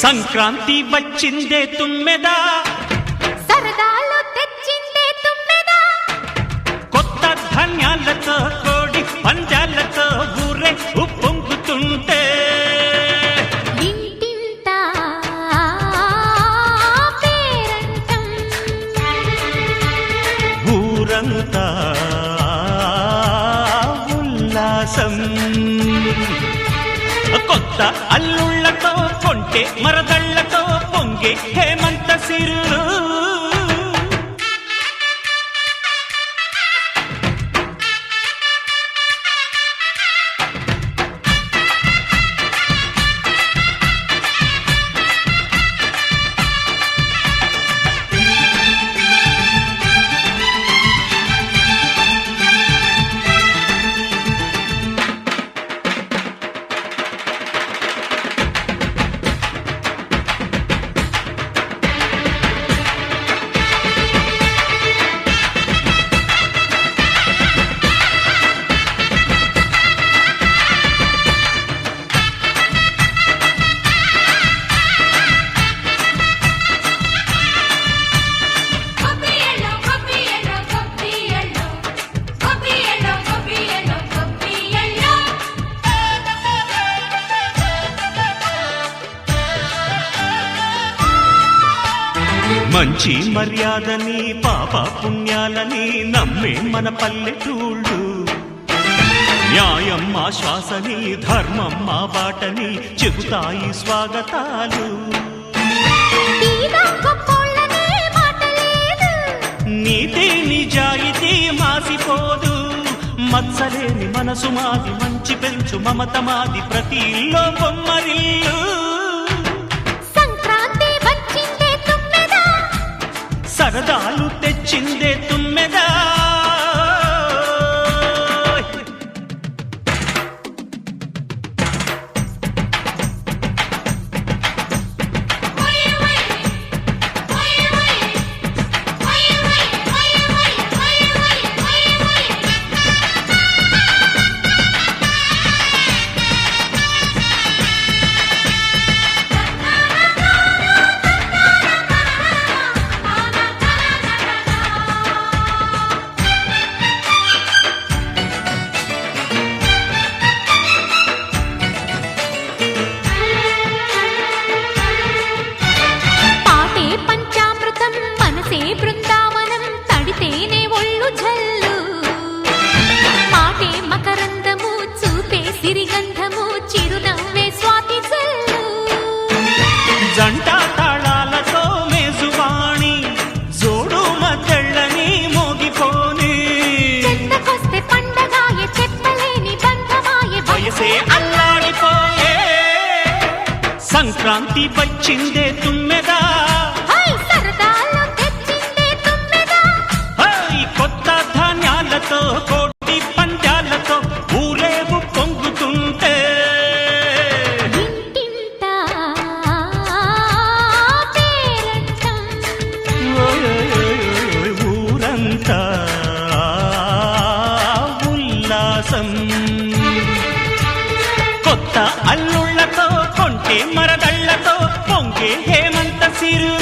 సంక్రాంతి వచ్చిందే తుమ్మెదా, సరదాలు తెచ్చిందే తుమ్మెదా, కొత్త ధాన్యాలతో కోడి పంజాలతో ఊరే ఉప్పొంగుతుంటే ఇంటింటా పేరంటం, ఊరంతా ఉల్లాసం. కొత్త అల్లుళ్లతో కొంటే మరదళ్లతో పొంగే హేమంత సిరులు. మంచి మర్యాదని పాప పుణ్యాలని నమ్మే మన పల్లెటూళ్ళు, న్యాయం మా శ్వాసని ధర్మం మా బాటని చెబుతాయి స్వాగతాలు. నీతి నిజాయితీ మాసిపోదు, మత్సలేని మనసు మాది, మంచి పెంచు మమత మాది, ప్రతి ఇల్లో బొమ్మరిల్లు. సరదాలు తెచ్చిందే తుమ్మెదా, బృందావనం తడితేనే ఒళ్ళు జల్లు, మాటే మకరందము చూపే సిరిగంధము, చిరునవ్వే స్వాతి జల్లు. జంట తాళాలతో మేజువాణి జోడు మద్దళ్ళని మోగిపోని, చెంతకొస్తే పండగాయే చెప్పలేని బంధమాయే, వయసే అల్లాడిపోయే. సంక్రాంతి వచ్చిందే తుమ్మెదా, కోటి పంజాలతో ఊరేగు పొంగుతుంటే ఇంటింటా పేరంటం, ఊరంతా ఉల్లాసం. కొత్త అల్లుళ్లతో కొంటే మరదళ్లతో పొంగే హేమంత సిరు.